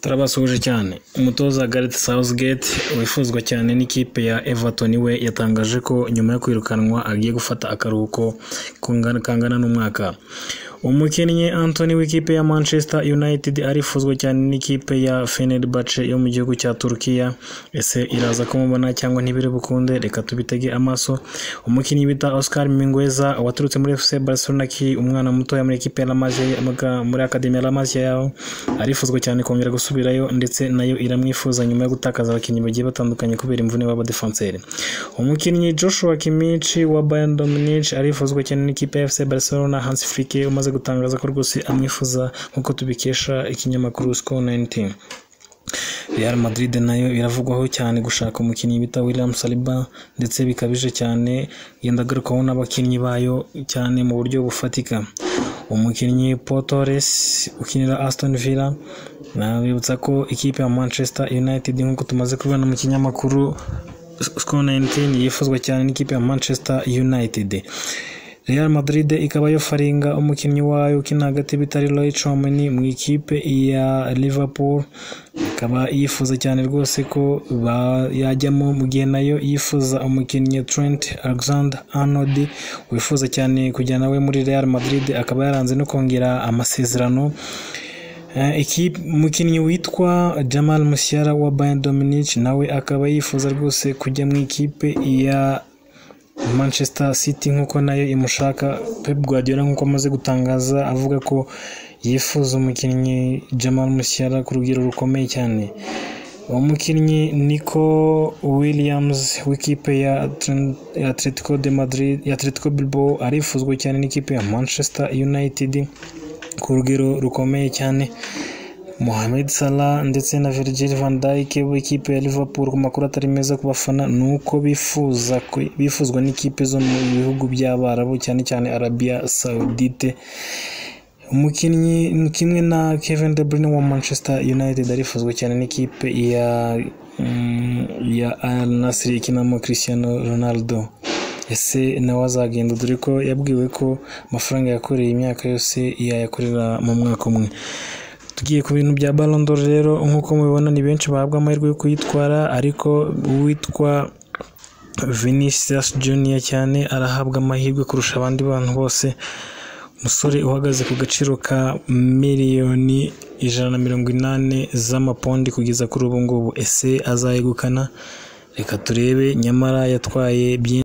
Turabasuhuje cyane. Umutoza Gareth Southgate wifuzwa cyane n'ikipe ya Everton we yatangaje ko nyuma yo kwirukanwa agiye gufata akaruhuko kangana n'umwaka. Umukinnyi Anthony w'ikipe ya Manchester United arifuzwa cyane n'ikipe ya Fenerbahce yo mu gihugu cya Turkiya. Ese iraza kumubona cyangwa ntibiri bukunde? Reka tubitege amaso. Umukinnyi bita Oscar Mingueza waturutse muri FC Barcelona umwana muto muri ikipe ya La Masia muri Academy ya La Masia yaho arifuzwa cyane kongera gusubirayo, ndetse nayo iramwifuza nyuma yo gutakaza abakinnyi bagiye batandukanye kubera imvune baba defenseur. Umukinnyi Joshua Kimmich wa Bayern Munich arifuzwa cyane n'ikipe ya FC Barcelona. Hans Flick umaze gutangaza ko rwose amwifuza nk'uko tubikesha ikinyamakuru Score 19. Real Madrid nayo iravugwaho cyane gushaka umukinnyi bita William Saliba, ndetse bikabije cyane yenda garukaho n'abakinnyi bayo cyane mu buryo bufatika. Umukinnyi Pau Torres ukinira Aston Villa, nabibutsa ko ikipe ya Manchester United nk'uko tumaze kubona mu kinyamakuru Score 19 yifuzwa cyane n'ikipe ya Manchester United. Real Madrid ikaba yofaringa umukinnyi wayo ukina hagati bitari Leroy Tchouameni mu ikipe ya Liverpool, ikaba yifuza cyane rwose ko yajyamo mu gihe nayo yifuza umukinnyi Trent Alexander-Arnold wifuza cyane kujyana we muri Real Madrid, akaba yaranze no kongera amasezerano. Umukinnyi witwa Jamal Musiala wa Bayern Munich nawe akaba yifuza rwose kujya mu ikipe ya Manchester City nk'uko nayo imushaka. Pep Guardiola nk'uko amaze gutangaza avuga ko yifuza umukinnyi Jamal Musiala ku rugero rukomeye cyane. Umukinnyi Nico Williams w'ikipe ya Atletico de Madrid ya Atletico Bilbao arifuzwa cyane n'ikipe ya Manchester United ku rugero rukomeye cyane. Mohamed Salah ndetse na Virgil van Dijk w'ikipe ya Liverpool ku makuru atari meza ku bafana nuko bifuzwa n'ikipe zo mu bihugu by'Abarabu cyane cyane Arabia Saudite. Umukinnyi kimwe na Kevin De Bruyne wa Manchester United arifuzwa cyane n'ikipe ya Al Nassr ikinamo Cristiano Ronaldo. Ese nawe azagenda, dore ko yabwiwe ko amafaranga yakoreye imyaka yose yayakorera mu mwaka umwe. Tugiye ku bintu bya Ballon d'Or rero, nk'uko mubibona ni benshi bahabwa amahirwe yo kuyitwara, ariko uwitwa Vinicius Junior cyane arahabwa amahirwe kurusha abandi bantu bose. Umusore uhagaze ku gaciro ka miliyoni 180 z'amapondi kugeza kuri ubu ngubu. Ese azayegukana? Reka turebe, nyamara yatwaye byinshi.